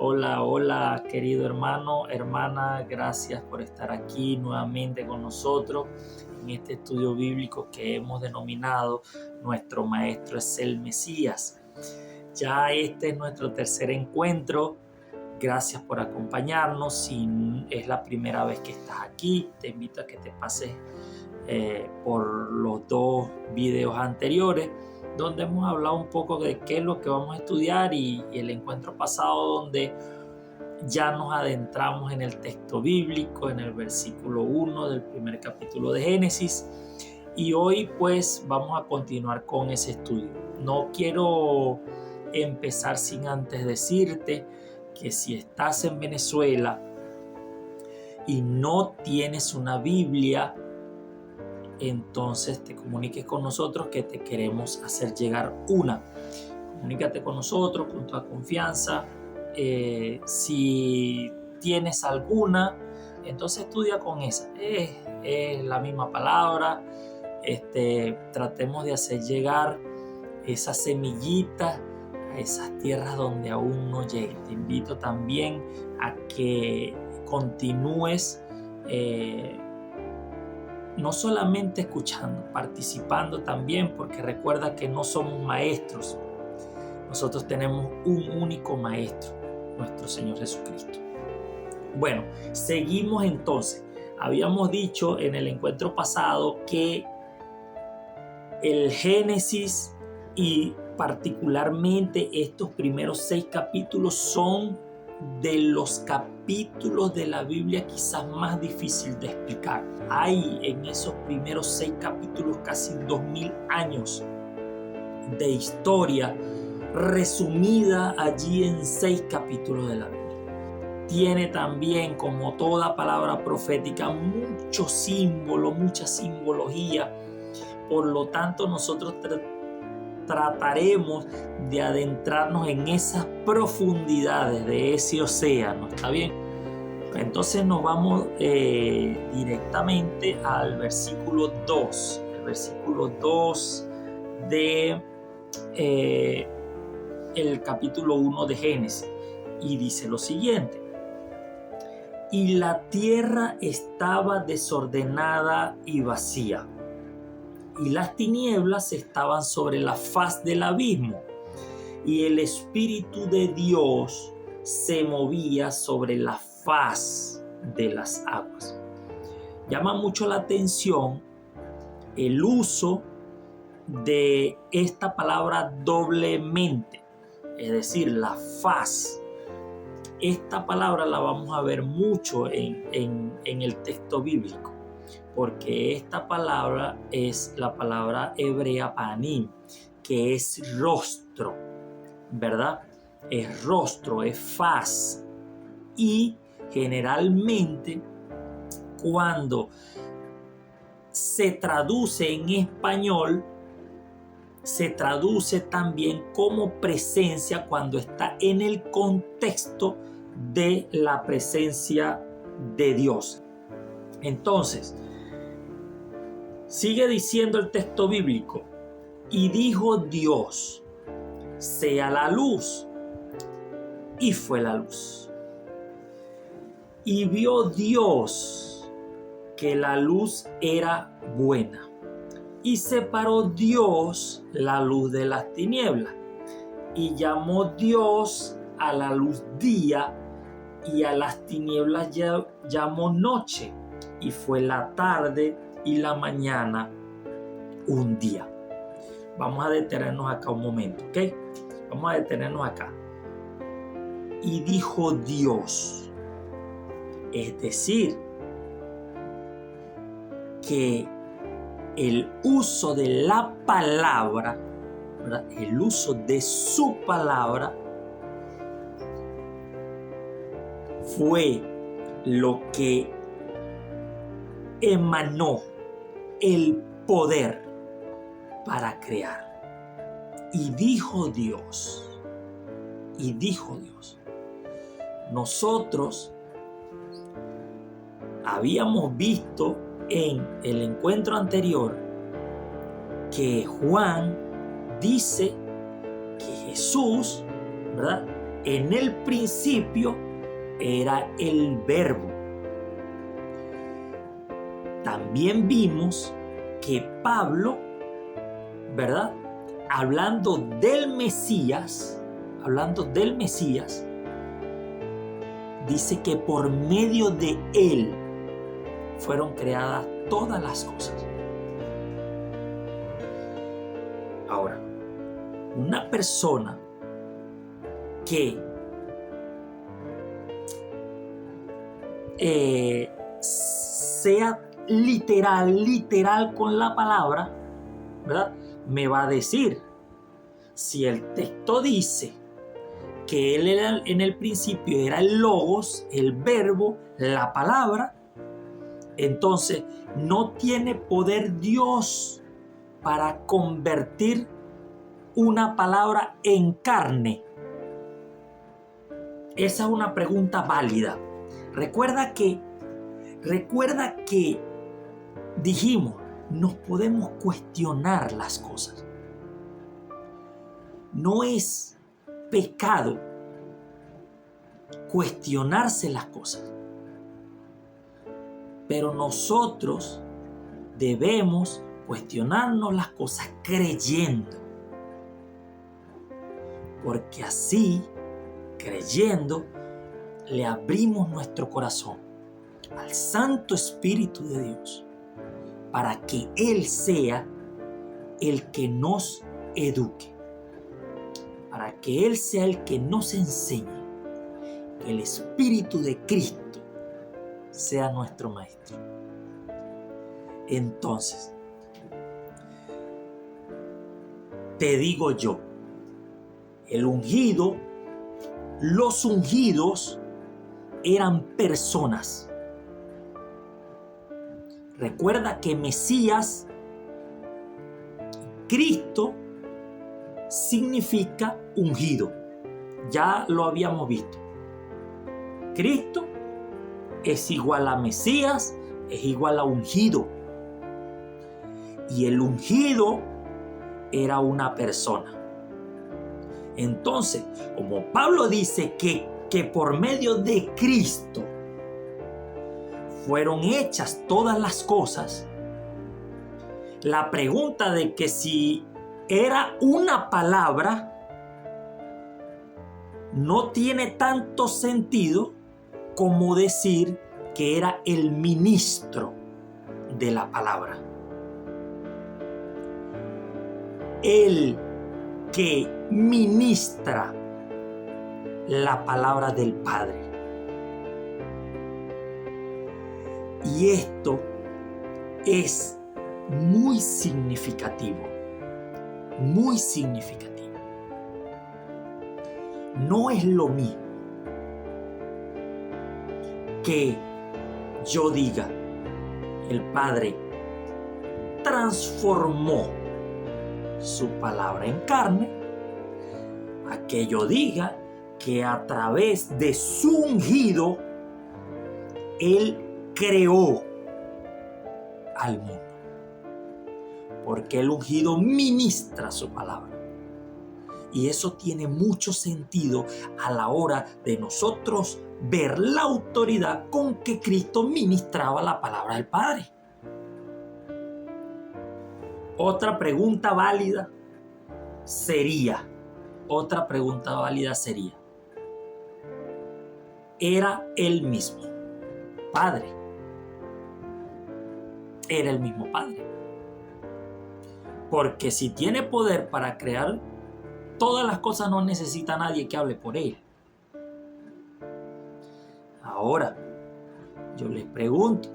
Hola, hola, querido hermano, hermana, gracias por estar aquí nuevamente con nosotros en este estudio bíblico que hemos denominado Nuestro Maestro es el Mesías. Ya este es nuestro tercer encuentro. Gracias por acompañarnos. Si es la primera vez que estás aquí, te invito a que te pases por los dos videos anteriores, donde hemos hablado un poco de qué es lo que vamos a estudiar y el encuentro pasado donde ya nos adentramos en el texto bíblico, en el versículo 1 del primer capítulo de Génesis, y hoy pues vamos a continuar con ese estudio. No quiero empezar sin antes decirte que si estás en Venezuela y no tienes una Biblia, entonces te comuniques con nosotros que te queremos hacer llegar una. Comunícate con nosotros con toda confianza. Si tienes alguna, entonces estudia con esa. Es la misma palabra. Tratemos de hacer llegar esas semillitas a esas tierras donde aún no llegue. Te invito también a que continúes no solamente escuchando, participando también, porque recuerda que no somos maestros. Nosotros tenemos un único maestro, nuestro Señor Jesucristo. Bueno, seguimos entonces. Habíamos dicho en el encuentro pasado que el Génesis y particularmente estos primeros 6 capítulos son de los capítulos de la Biblia quizás más difícil de explicar. Hay en esos primeros 6 capítulos casi 2000 años de historia resumida allí en 6 capítulos de la Biblia. Tiene también, como toda palabra profética, mucho símbolo, mucha simbología. Por lo tanto, nosotros trataremos de adentrarnos en esas profundidades de ese océano. ¿Está bien? Entonces nos vamos directamente al versículo 2. El versículo 2 de el capítulo 1 de Génesis. Y dice lo siguiente: y la tierra estaba desordenada y vacía, y las tinieblas estaban sobre la faz del abismo, y el Espíritu de Dios se movía sobre la faz de las aguas. Llama mucho la atención el uso de esta palabra doblemente, es decir, la faz. Esta palabra la vamos a ver mucho en el texto bíblico, porque esta palabra es la palabra hebrea panim, que es rostro, ¿verdad? Es rostro, es faz. Y generalmente cuando se traduce en español, se traduce también como presencia cuando está en el contexto de la presencia de Dios. Entonces, sigue diciendo el texto bíblico: y dijo Dios, sea la luz, y fue la luz. Y vio Dios que la luz era buena, y separó Dios la luz de las tinieblas, y llamó Dios a la luz día, y a las tinieblas llamó noche, y fue la tarde y la mañana un día. Vamos a detenernos acá un momento, ¿ok? Vamos a detenernos acá. Y dijo Dios, es decir, que el uso de la palabra, ¿verdad? El uso de su palabra fue lo que emanó el poder para crear. Y dijo Dios, nosotros habíamos visto en el encuentro anterior que Juan dice que Jesús, ¿verdad?, en el principio era el Verbo. También vimos que Pablo, ¿verdad?, hablando del Mesías, dice que por medio de él fueron creadas todas las cosas. Ahora, una persona que sea literal con la palabra, ¿verdad?, me va a decir, si el texto dice que él era, en el principio era el logos, el verbo, la palabra, entonces no tiene poder Dios para convertir una palabra en carne. Esa es una pregunta válida. Recuerda que dijimos, nos podemos cuestionar las cosas. No es pecado cuestionarse las cosas, pero nosotros debemos cuestionarnos las cosas creyendo, porque así, creyendo, le abrimos nuestro corazón al Santo Espíritu de Dios para que Él sea el que nos eduque, para que Él sea el que nos enseñe, que el Espíritu de Cristo sea nuestro Maestro. Entonces, te digo yo, los ungidos eran personas. Recuerda que Mesías, Cristo, significa ungido. Ya lo habíamos visto. Cristo es igual a Mesías, es igual a ungido. Y el ungido era una persona. Entonces, como Pablo dice que por medio de Cristo fueron hechas todas las cosas, la pregunta de que si era una palabra no tiene tanto sentido como decir que era el ministro de la palabra. El que ministra la palabra del Padre. Y esto es muy significativo. Muy significativo. No es lo mismo que yo diga, el Padre transformó su palabra en carne, a que yo diga que a través de su ungido Él creó al mundo. Porque el ungido ministra su palabra. Y eso tiene mucho sentido a la hora de nosotros ver la autoridad con que Cristo ministraba la palabra del Padre. Otra pregunta válida sería, ¿era el mismo Padre? Era el mismo Padre. Porque si tiene poder para crear todas las cosas, no necesita a nadie que hable por él. Ahora, yo les pregunto,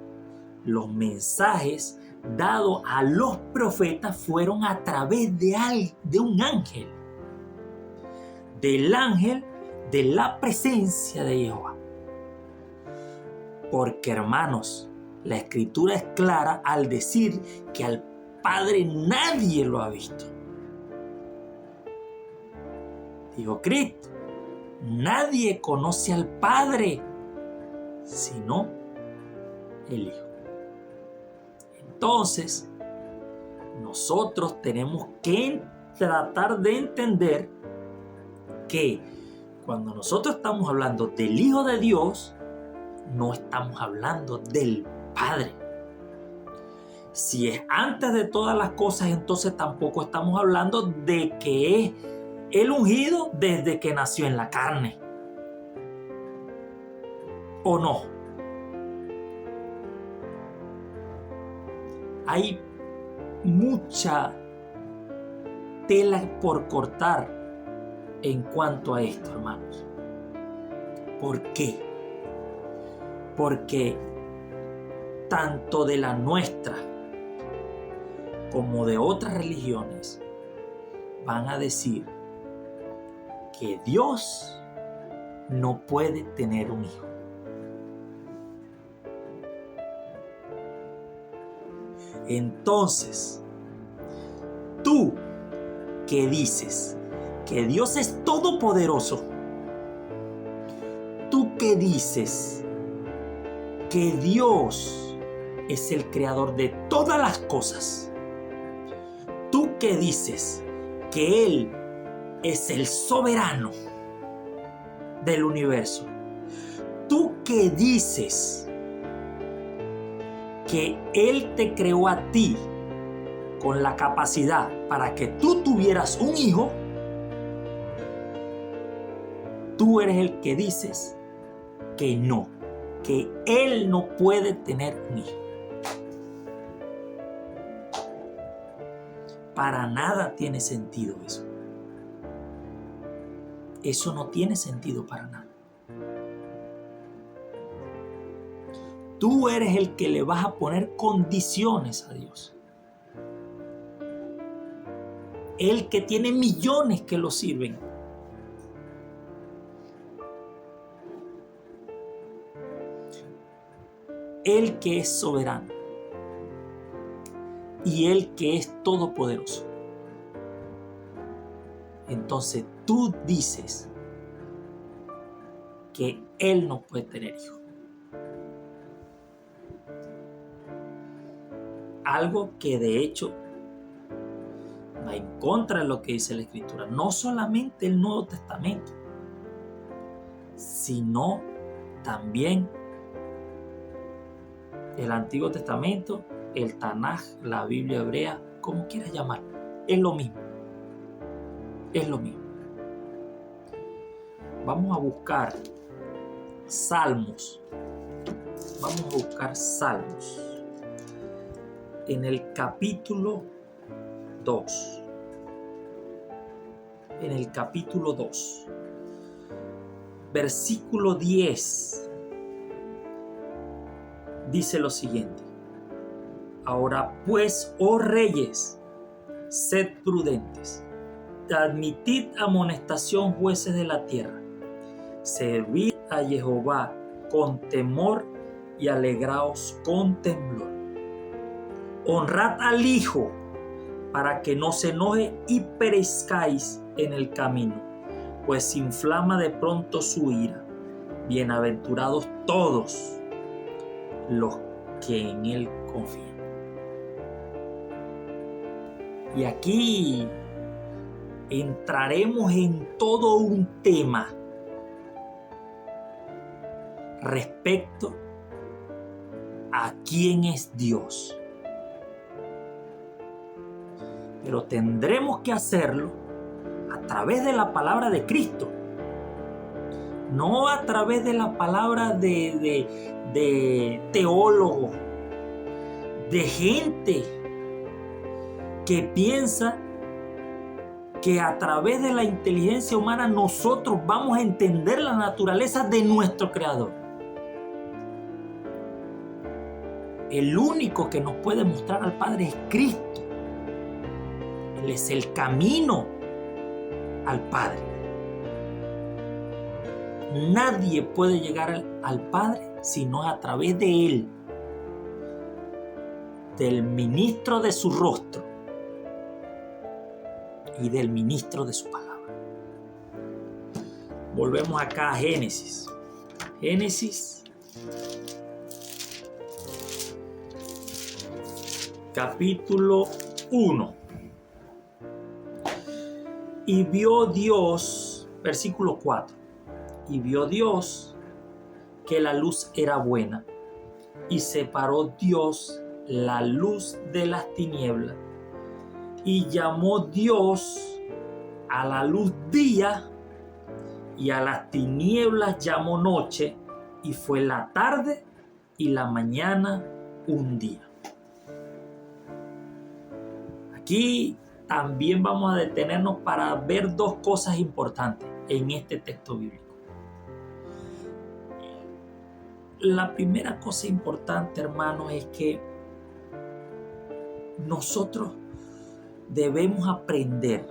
los mensajes dados a los profetas fueron a través de un ángel. Del ángel de la presencia de Jehová. Porque, hermanos, la Escritura es clara al decir que al Padre nadie lo ha visto. Dijo Cristo, nadie conoce al Padre sino el Hijo. Entonces, nosotros tenemos que tratar de entender que cuando nosotros estamos hablando del Hijo de Dios, no estamos hablando del Padre. Si es antes de todas las cosas, entonces tampoco estamos hablando de que es el ungido desde que nació en la carne. ¿O no? Hay mucha tela por cortar en cuanto a esto, hermanos. ¿Por qué? Porque tanto de la nuestra como de otras religiones van a decir que Dios no puede tener un hijo. Entonces, tú que dices que Dios es todopoderoso, tú que dices que Dios es el creador de todas las cosas, tú que dices que Él es el soberano del universo, tú que dices que Él te creó a ti con la capacidad para que tú tuvieras un hijo, tú eres el que dices que no, que Él no puede tener un hijo. Para nada tiene sentido eso. Eso no tiene sentido para nada. Tú eres el que le vas a poner condiciones a Dios. El que tiene millones que lo sirven. El que es soberano. Y el que es todopoderoso. Entonces tú dices que Él no puede tener hijos. Algo que de hecho va en contra de lo que dice la Escritura. No solamente el Nuevo Testamento, sino también el Antiguo Testamento, el Tanaj, la Biblia hebrea, como quieras llamarlo. Es lo mismo. Es lo mismo. Vamos a buscar Salmos. Vamos a buscar Salmos. En el capítulo 2. En el capítulo 2. Versículo 10. Dice lo siguiente. Ahora pues, oh reyes, sed prudentes. Admitid amonestación, jueces de la tierra. Servid a Jehová con temor y alegraos con temblor. Honrad al Hijo para que no se enoje y perezcáis en el camino, pues inflama de pronto su ira. Bienaventurados todos los que en Él confían. Y aquí entraremos en todo un tema respecto a quién es Dios. Pero tendremos que hacerlo a través de la palabra de Cristo, no a través de la palabra de teólogos, de gente que piensa que a través de la inteligencia humana nosotros vamos a entender la naturaleza de nuestro Creador. El único que nos puede mostrar al Padre es Cristo. Él es el camino al Padre. Nadie puede llegar al Padre si no es a través de Él, del ministro de su rostro y del ministro de su palabra. Volvemos acá a Génesis. Génesis capítulo 1. Y vio Dios, versículo 4, y vio Dios que la luz era buena, y separó Dios la luz de las tinieblas, y llamó Dios a la luz día, y a las tinieblas llamó noche, y fue la tarde y la mañana un día. Aquí también vamos a detenernos para ver dos cosas importantes en este texto bíblico. La primera cosa importante, hermanos, es que nosotros debemos aprender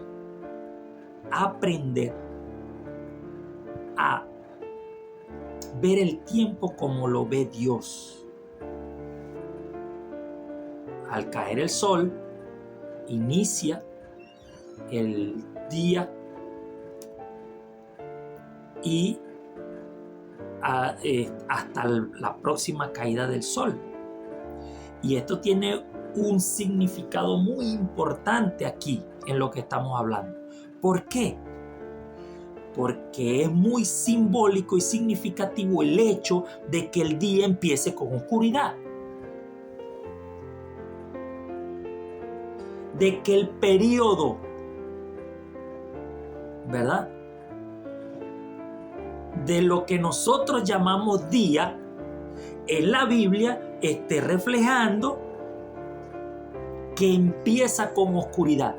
a ver el tiempo como lo ve Dios. Al caer el sol, inicia el día y hasta la próxima caída del sol. Y esto tiene un significado muy importante aquí en lo que estamos hablando. ¿Por qué? Porque es muy simbólico y significativo el hecho de que el día empiece con oscuridad. De que el periodo, ¿verdad?, de lo que nosotros llamamos día en la Biblia esté reflejando que empieza con oscuridad.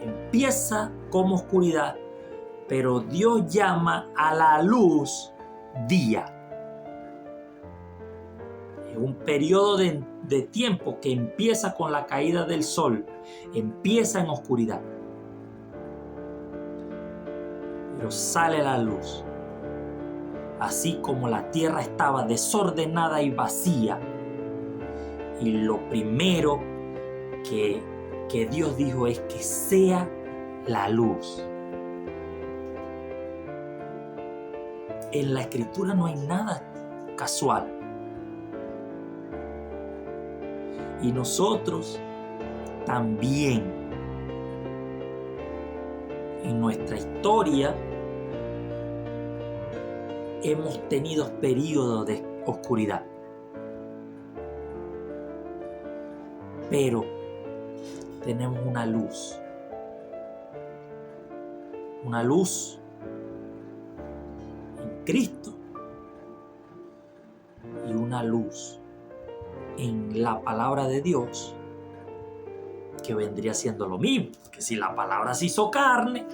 Empieza como oscuridad, pero Dios llama a la luz día. Es un periodo de tiempo que empieza con la caída del sol, empieza en oscuridad, pero sale la luz. Así como la tierra estaba desordenada y vacía, y lo primero que Dios dijo es que sea la luz. En la Escritura no hay nada casual. Y nosotros también, en nuestra historia, hemos tenido periodos de oscuridad. Pero tenemos una luz. Una luz en Cristo y una luz en la palabra de Dios, que vendría siendo lo mismo. Que si la palabra se hizo carne,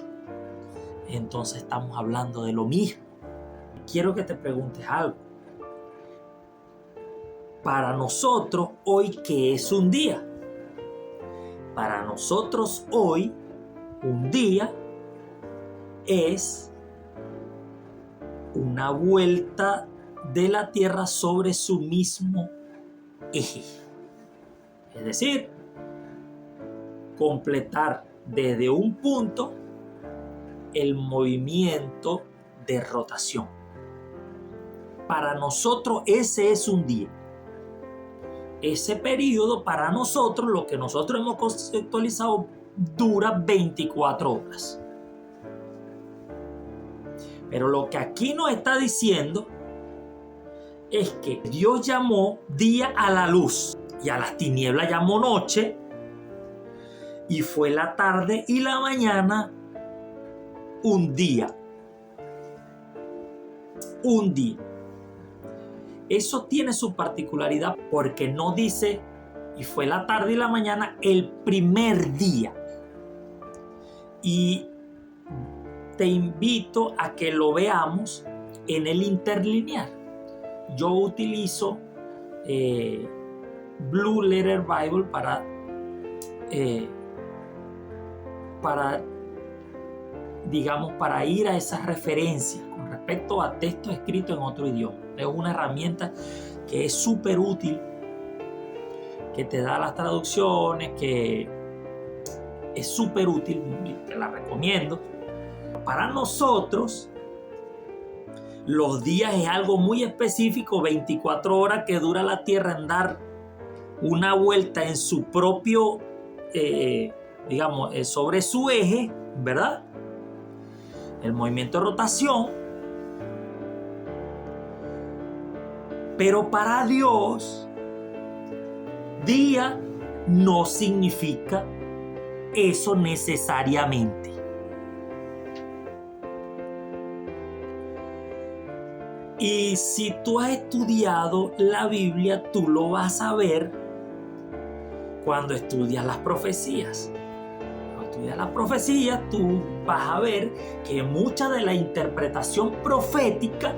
entonces estamos hablando de lo mismo. Quiero que te preguntes algo. Para nosotros hoy, ¿qué es un día? Para nosotros hoy, un día es una vuelta de la Tierra sobre su mismo eje. Es decir, completar desde un punto el movimiento de rotación. Para nosotros ese es un día. Ese periodo para nosotros, lo que nosotros hemos conceptualizado, dura 24 horas. Pero lo que aquí nos está diciendo es que Dios llamó día a la luz y a las tinieblas llamó noche, y fue la tarde y la mañana un día. Un día. Eso tiene su particularidad porque no dice y fue la tarde y la mañana el primer día. Y te invito a que lo veamos en el interlinear. Yo utilizo Blue Letter Bible para ir a esas referencias con respecto a textos escritos en otro idioma. Es una herramienta que es súper útil, que te da las traducciones, que es súper útil, te la recomiendo. Para nosotros, los días es algo muy específico, 24 horas que dura la Tierra en dar una vuelta en su propio, sobre su eje, ¿verdad? El movimiento de rotación. Pero para Dios, día no significa eso necesariamente. Y si tú has estudiado la Biblia, tú lo vas a ver cuando estudias las profecías. Cuando estudias las profecías, tú vas a ver que mucha de la interpretación profética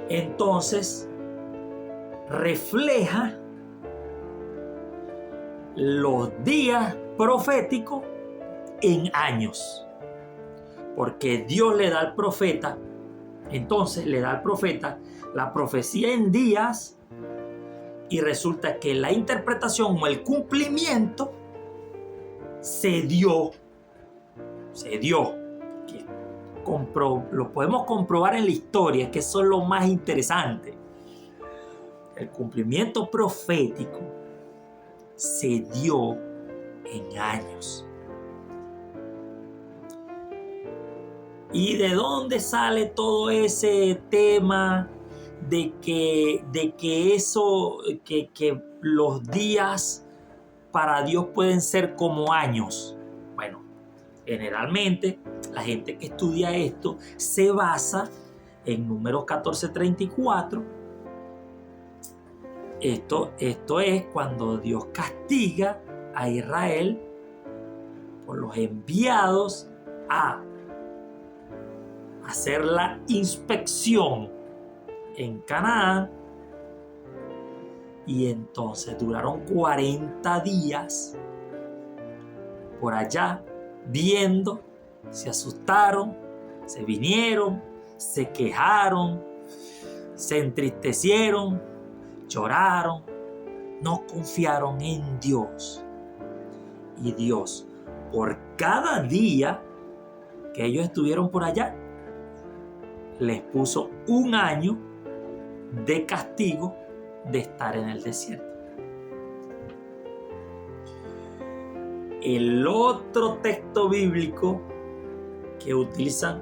entonces refleja los días proféticos en años. Porque Dios le da al profeta, entonces le da al profeta la profecía en días, y resulta que la interpretación o el cumplimiento se dio. Lo podemos comprobar en la historia, que eso es lo más interesante. El cumplimiento profético se dio en años. ¿Y de dónde sale todo ese tema de que los días para Dios pueden ser como años? Bueno, generalmente la gente que estudia esto se basa en Números 14:34. Esto es cuando Dios castiga a Israel por los enviados a hacer la inspección en Canaán, y entonces duraron 40 días por allá viendo, se asustaron, se vinieron, se quejaron, se entristecieron, lloraron, no confiaron en Dios. Y Dios, por cada día que ellos estuvieron por allá, les puso un año de castigo de estar en el desierto. El otro texto bíblico que utilizan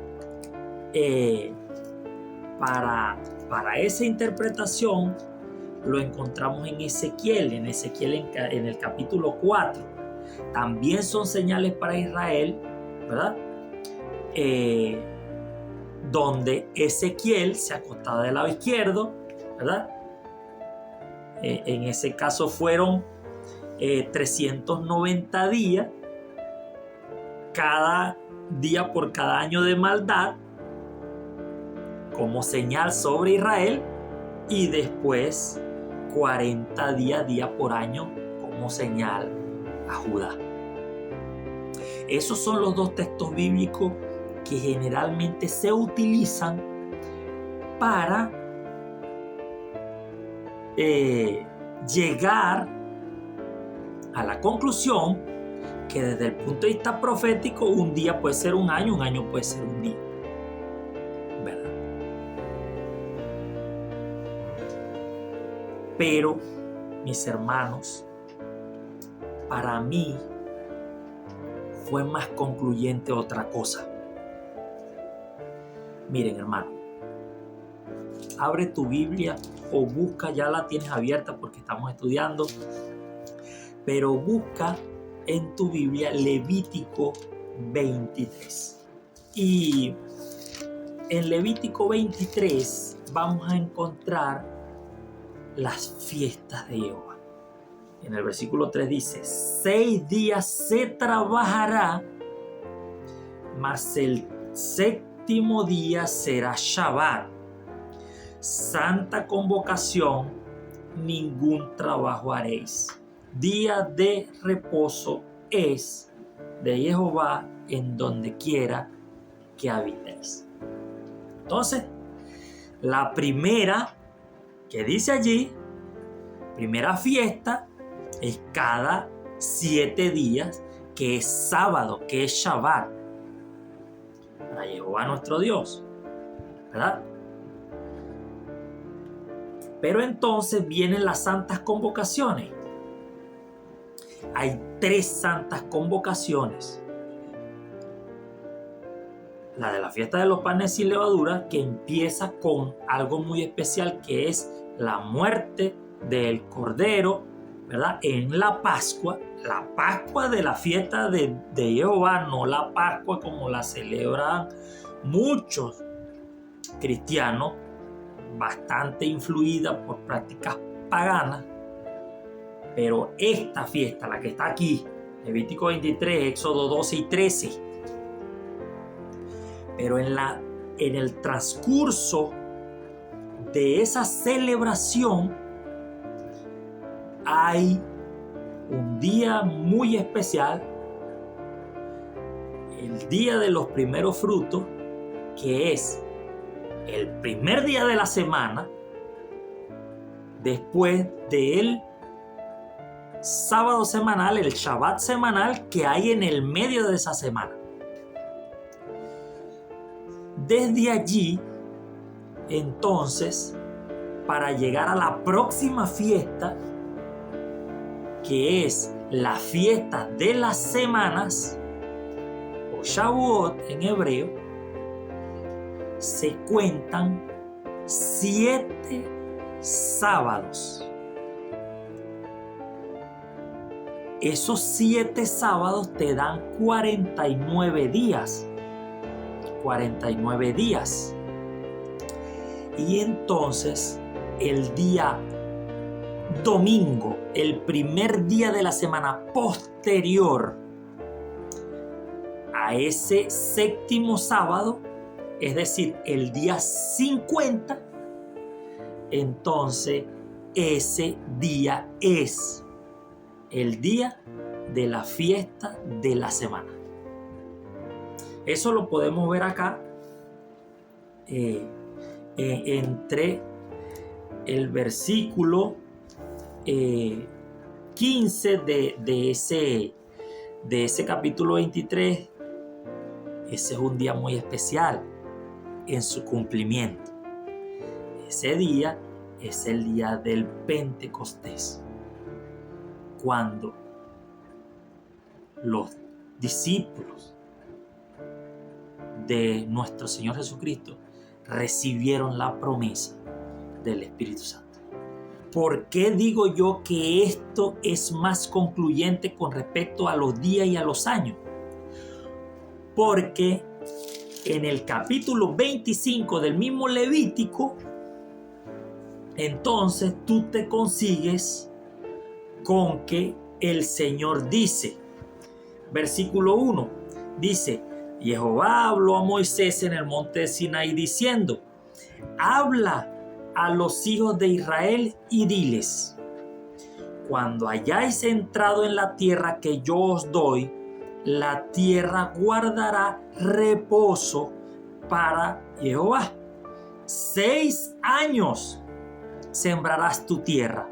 para esa interpretación lo encontramos en Ezequiel en el capítulo 4. También son señales para Israel, ¿verdad? Donde Ezequiel se acostaba del lado izquierdo, ¿verdad? En ese caso fueron 390 días, cada día por cada año de maldad, como señal sobre Israel, y después 40 días, día por año, como señal a Judá. Esos son los dos textos bíblicos que generalmente se utilizan para llegar a la conclusión que desde el punto de vista profético, un día puede ser un año puede ser un día, ¿verdad? Pero, mis hermanos, para mí fue más concluyente otra cosa. Miren, hermano, abre tu Biblia o busca, ya la tienes abierta porque estamos estudiando, pero busca en tu Biblia Levítico 23. Y en Levítico 23 vamos a encontrar las fiestas de Jehová. En el versículo 3 dice: 6 días se trabajará, mas el séptimo día será Shabbat, santa convocación, ningún trabajo haréis. Día de reposo es de Jehová en donde quiera que habitéis. Entonces, la primera que dice allí, primera fiesta, es cada 7 días, que es sábado, que es Shabbat, para Jehová nuestro Dios, ¿verdad? Pero entonces vienen las santas convocaciones. Hay 3 santas convocaciones. La de la fiesta de los panes sin levadura, que empieza con algo muy especial, que es la muerte del Cordero, ¿verdad? En la Pascua de la fiesta de Jehová, no la Pascua como la celebran muchos cristianos, bastante influida por prácticas paganas. Pero esta fiesta, la que está aquí, Levítico 23, Éxodo 12 y 13, pero en el transcurso de esa celebración hay un día muy especial, el día de los primeros frutos, que es el primer día de la semana después del sábado semanal, el Shabbat semanal que hay en el medio de esa semana. Desde allí, entonces, para llegar a la próxima fiesta, que es la fiesta de las semanas, o Shavuot en hebreo, se cuentan 7 sábados. Esos 7 sábados te dan 49 días. 49 días. Y entonces el día domingo, el primer día de la semana posterior a ese 7º sábado, es decir, el día 50, entonces ese día es el día de la fiesta de la semana. Eso lo podemos ver acá entre el versículo 15 de ese capítulo 23. Ese es un día muy especial en su cumplimiento. Ese día es el día del Pentecostés, cuando los discípulos de nuestro Señor Jesucristo recibieron la promesa del Espíritu Santo. ¿Por qué digo yo que esto es más concluyente con respecto a los días y a los años? Porque en el capítulo 25 del mismo Levítico, entonces tú te consigues con que el Señor dice, versículo 1, dice: Jehová habló a Moisés en el monte de Sinaí diciendo: habla a los hijos de Israel y diles: cuando hayáis entrado en la tierra que yo os doy, la tierra guardará reposo para Jehová. 6 años sembrarás tu tierra,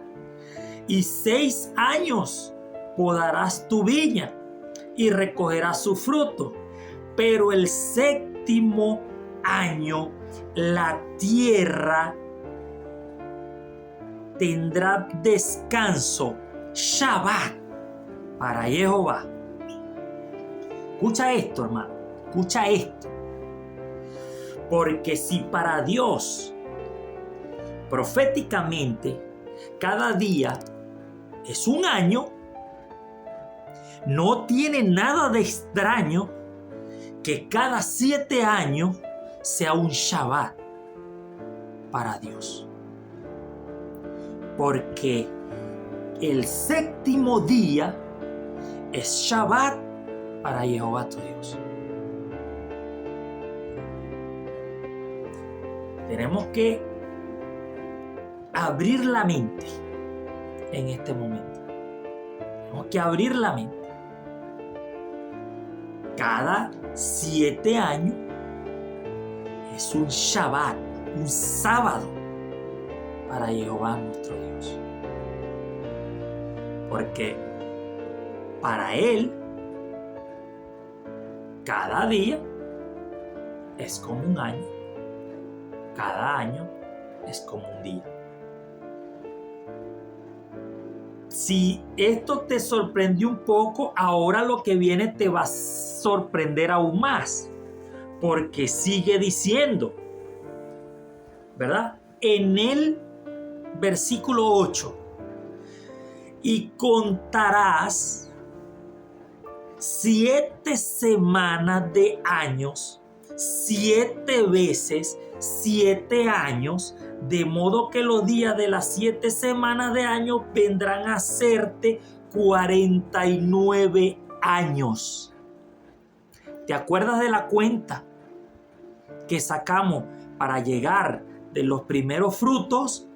y 6 años podarás tu viña, y recogerás su fruto. Pero el 7º año la tierra tendrá descanso, Shabbat, para Jehová. Escucha esto, hermano, escucha esto. Porque si para Dios, proféticamente, cada día es un año, no tiene nada de extraño que cada 7 años sea un Shabbat para Dios. Porque el 7º día es Shabbat para Jehová tu Dios. Tenemos que abrir la mente en este momento. Tenemos que abrir la mente. Cada 7 años es un Shabbat, un sábado para Jehová nuestro Dios. Porque para Él cada día es como un año, cada año es como un día. Si esto te sorprendió un poco, ahora lo que viene te va a sorprender aún más, porque sigue diciendo, ¿verdad? En el versículo 8, y contarás 7 semanas de años, 7 veces 7 años, de modo que los días de las 7 semanas de año vendrán a serte 49 años. ¿Te acuerdas de la cuenta que sacamos para llegar de los primeros frutos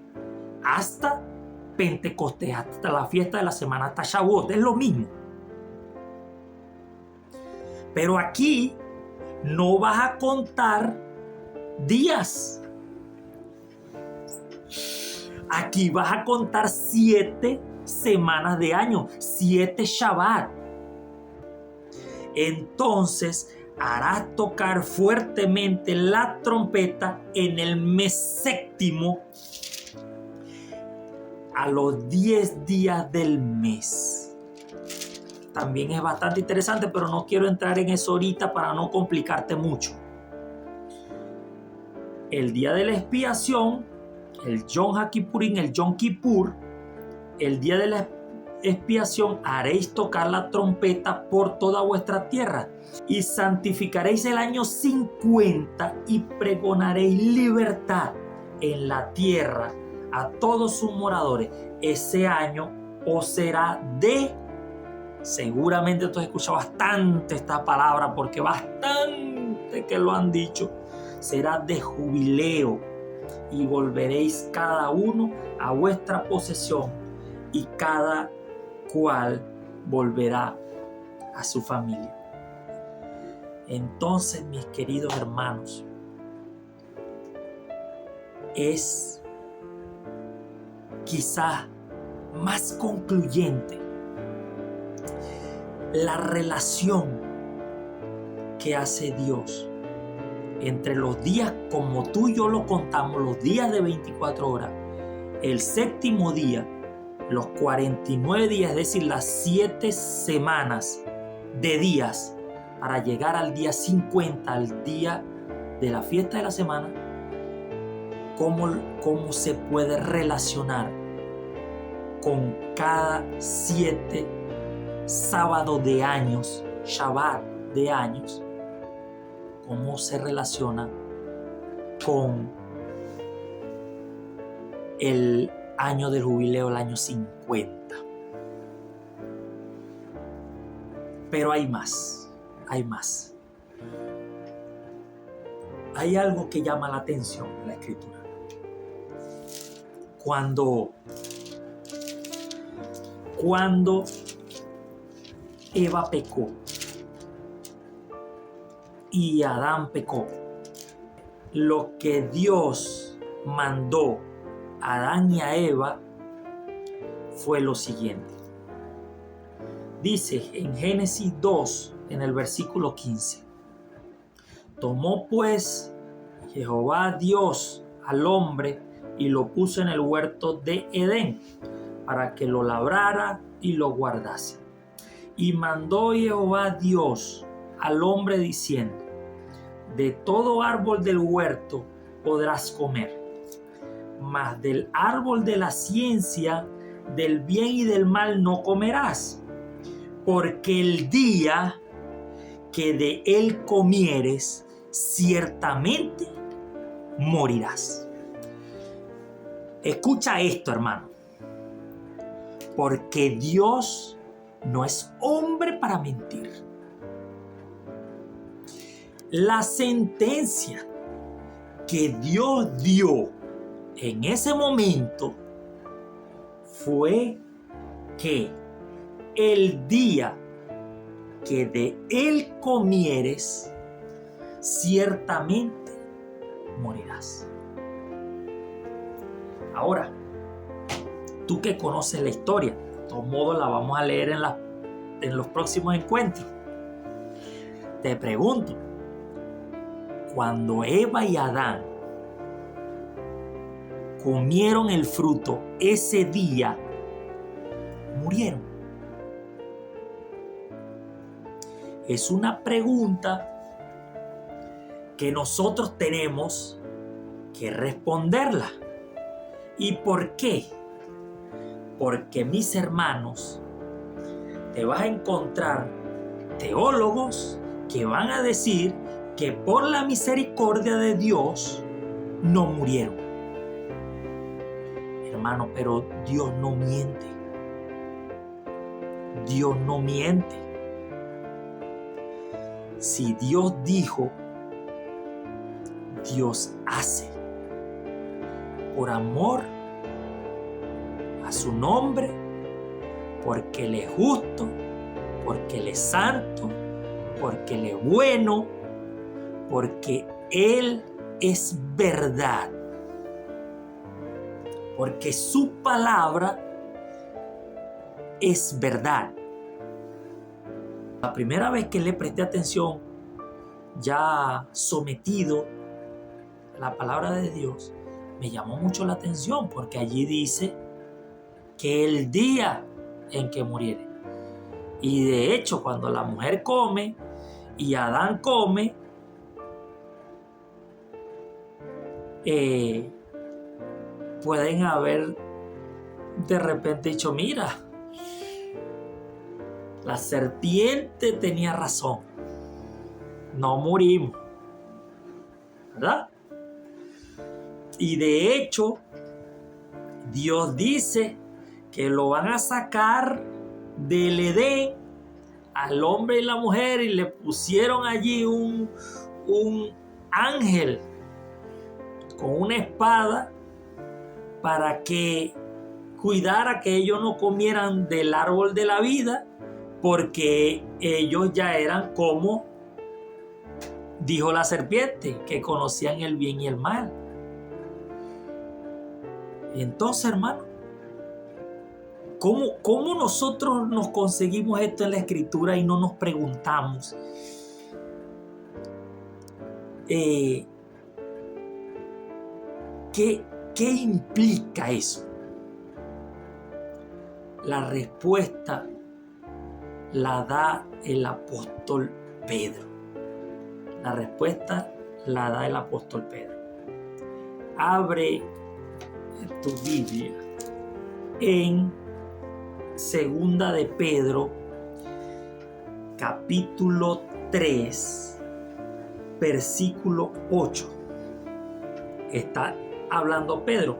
hasta Pentecostés, hasta la fiesta de la semana, hasta Shavuot? Es lo mismo. Pero aquí no vas a contar días. Aquí vas a contar 7 semanas de año, 7 Shabbat. Entonces harás tocar fuertemente la trompeta en el mes séptimo, a los 10 días del mes. También es bastante interesante, pero no quiero entrar en eso ahorita para no complicarte mucho. El día de la expiación, el Yom HaKippurim, el Yom Kippur, el día de la expiación haréis tocar la trompeta por toda vuestra tierra y santificaréis el año 50 y pregonaréis libertad en la tierra a todos sus moradores. Ese año os será de... Seguramente tú has escuchado bastante esta palabra porque bastante que lo han dicho. Será de jubileo y volveréis cada uno a vuestra posesión y cada cual volverá a su familia. Entonces, mis queridos hermanos, es quizás más concluyente la relación que hace Dios entre los días como tú y yo lo contamos, los días de 24 horas, el séptimo día, los 49 días, es decir, las 7 semanas de días para llegar al día 50, al día de la fiesta de la semana. ¿Cómo se puede relacionar con cada 7 sábados de años, Shabbat de años? ¿Cómo se relaciona con el año del jubileo, el año 50? Pero hay más, hay más. Hay algo que llama la atención en la Escritura. Cuando Eva pecó y Adán pecó, lo que Dios mandó a Adán y a Eva fue lo siguiente. Dice en Génesis 2, en el versículo 15: tomó pues Jehová Dios al hombre y lo puso en el huerto de Edén para que lo labrara y lo guardase. Y mandó Jehová Dios al hombre diciendo: de todo árbol del huerto podrás comer, mas del árbol de la ciencia del bien y del mal no comerás, porque el día que de él comieres, ciertamente morirás. Escucha esto, hermano. Porque Dios no es hombre para mentir. La sentencia que Dios dio en ese momento fue que el día que de él comieres, ciertamente morirás. Ahora, tú que conoces la historia, de todos modos la vamos a leer en los próximos encuentros. Te pregunto, cuando Eva y Adán comieron el fruto, ese día murieron? Es una pregunta que nosotros tenemos que responderla. ¿Y por qué? Porque, mis hermanos, te vas a encontrar teólogos que van a decir que por la misericordia de Dios no murieron. Hermano, pero Dios no miente. Dios no miente. Si Dios dijo, Dios hace. Por amor a su nombre, porque Él es justo, porque Él es santo, porque Él es bueno, porque Él es verdad, porque su palabra es verdad. La primera vez que le presté atención, ya sometido a la palabra de Dios, me llamó mucho la atención, porque allí dice que el día en que muriere. Y de hecho, cuando la mujer come y Adán come, pueden haber de repente dicho, mira, la serpiente tenía razón, no murimos, ¿verdad? Y de hecho, Dios dice que lo van a sacar del Edén al hombre y la mujer, y le pusieron allí un ángel con una espada para que cuidara que ellos no comieran del árbol de la vida, porque ellos ya eran como dijo la serpiente, que conocían el bien y el mal. Y entonces, hermano, ¿cómo nosotros nos conseguimos esto en la Escritura y no nos preguntamos ¿qué implica eso? La respuesta la da el apóstol Pedro. La respuesta la da el apóstol Pedro. Abre tu Biblia en Segunda de Pedro, capítulo 3, versículo 8. Está hablando Pedro.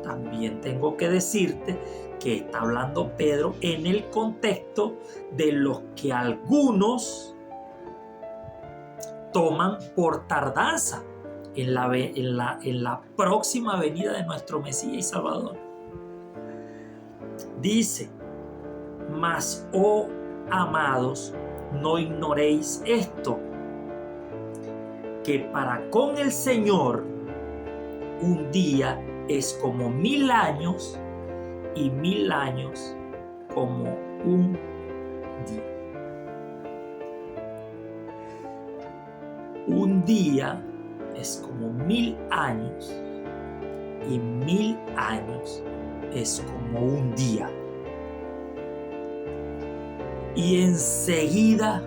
También tengo que decirte que está hablando Pedro en el contexto de los que algunos toman por tardanza en la próxima venida de nuestro Mesías y Salvador. Dice, mas, oh amados, no ignoréis esto, que para con el Señor un día es como 1000 años, y 1000 años como un día. Un día es como 1000 años, y 1000 años es como un día. Y enseguida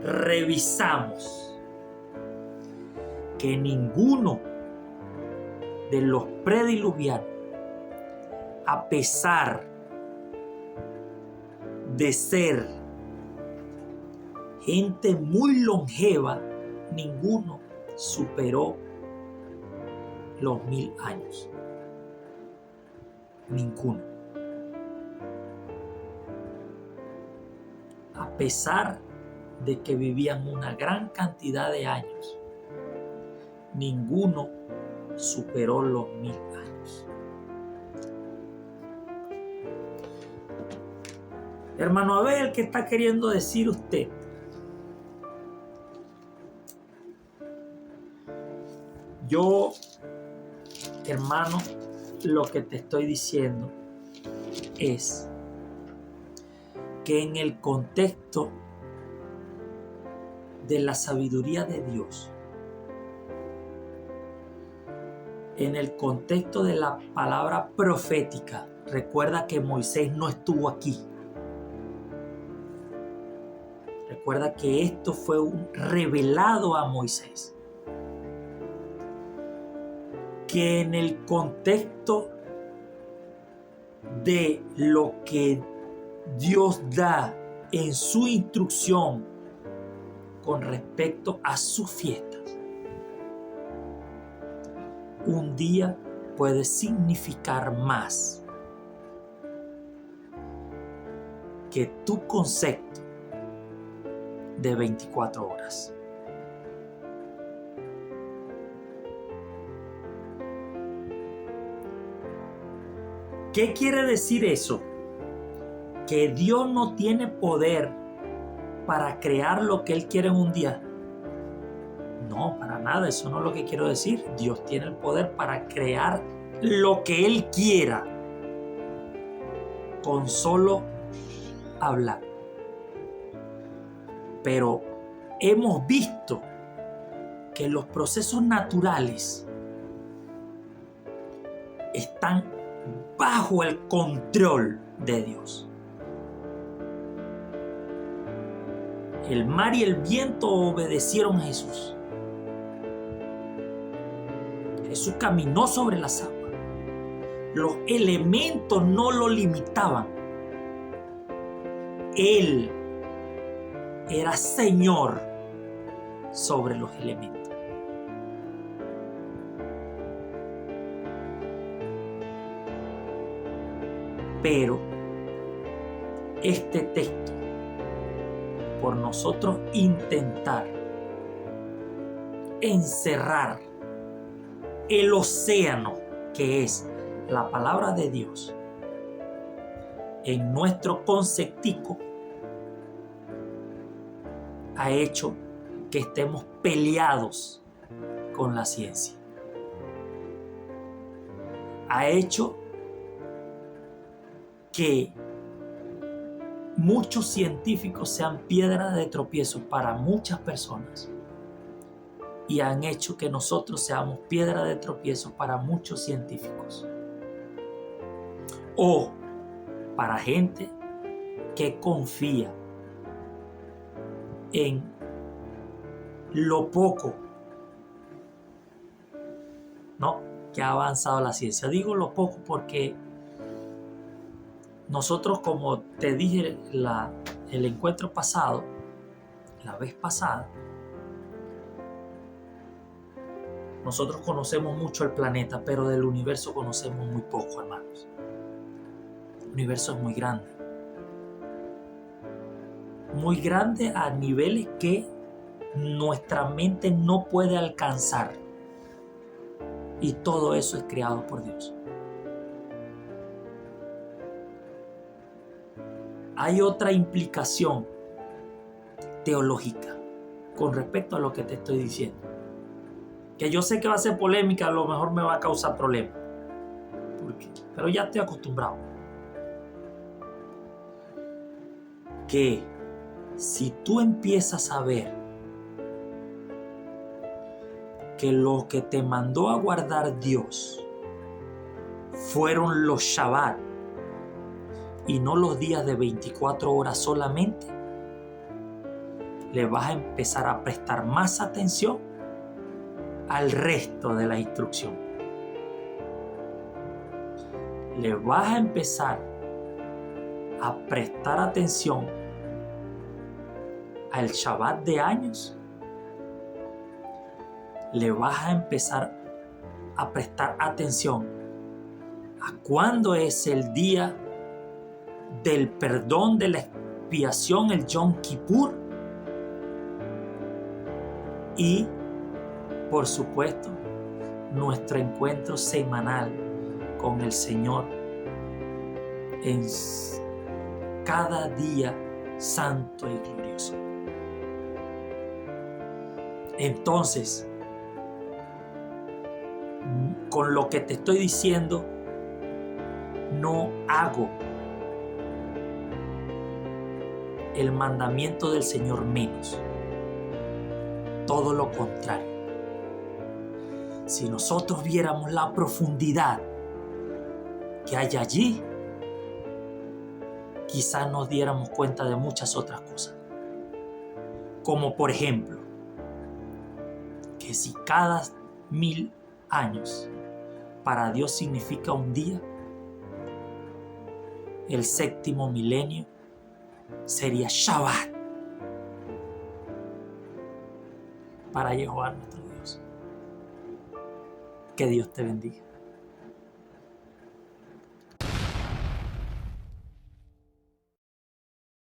revisamos que ninguno de los prediluvianos, a pesar de ser gente muy longeva, ninguno superó los 1000 años. Ninguno. A pesar de que vivían una gran cantidad de años, ninguno superó los 1000 años. Hermano Abel, ¿qué está queriendo decir usted? Yo, hermano, lo que te estoy diciendo es que en el contexto de la sabiduría de Dios, en el contexto de la palabra profética, recuerda que Moisés no estuvo aquí. Recuerda que esto fue revelado a Moisés. Que en el contexto de lo que Dios da en su instrucción con respecto a sus fiestas, un día puede significar más que tu concepto de 24 horas. ¿Qué quiere decir eso? Que Dios no tiene poder para crear lo que Él quiere en un día. No, para nada, eso no es lo que quiero decir. Dios tiene el poder para crear lo que Él quiera con solo hablar. Pero hemos visto que los procesos naturales están bajo el control de Dios. El mar y el viento obedecieron a Jesús. Jesús caminó sobre las aguas. Los elementos no lo limitaban. Él era Señor sobre los elementos. Pero este texto, por nosotros intentar encerrar el océano que es la palabra de Dios en nuestro conceptico, ha hecho que estemos peleados con la ciencia. Ha hecho que muchos científicos sean piedra de tropiezo para muchas personas y han hecho que nosotros seamos piedra de tropiezo para muchos científicos o para gente que confía en lo poco, ¿no?, que ha avanzado la ciencia. Digo lo poco porque nosotros, como te dije el encuentro pasado, la vez pasada, nosotros conocemos mucho el planeta, pero del universo conocemos muy poco, hermanos. El universo es muy grande. Muy grande a niveles que nuestra mente no puede alcanzar. Y todo eso es creado por Dios. Hay otra implicación teológica con respecto a lo que te estoy diciendo, que yo sé que va a ser polémica, a lo mejor me va a causar problemas, pero ya estoy acostumbrado. Que si tú empiezas a ver que lo que te mandó a guardar Dios fueron los Shabbat y no los días de 24 horas solamente, le vas a empezar a prestar más atención al resto de la instrucción. Le vas a empezar a prestar atención al Shabbat de años. Le vas a empezar a prestar atención a cuándo es el día del perdón, de la expiación, el Yom Kippur. Y, por supuesto, nuestro encuentro semanal con el Señor en cada día santo y glorioso. Entonces, con lo que te estoy diciendo, no hago el mandamiento del Señor menos. Todo lo contrario. Si nosotros viéramos la profundidad que hay allí, quizás nos diéramos cuenta de muchas otras cosas. Como por ejemplo, que si cada 1000 años para Dios significa un día, el séptimo milenio sería Shabbat para Jehová nuestro Dios. Que Dios te bendiga.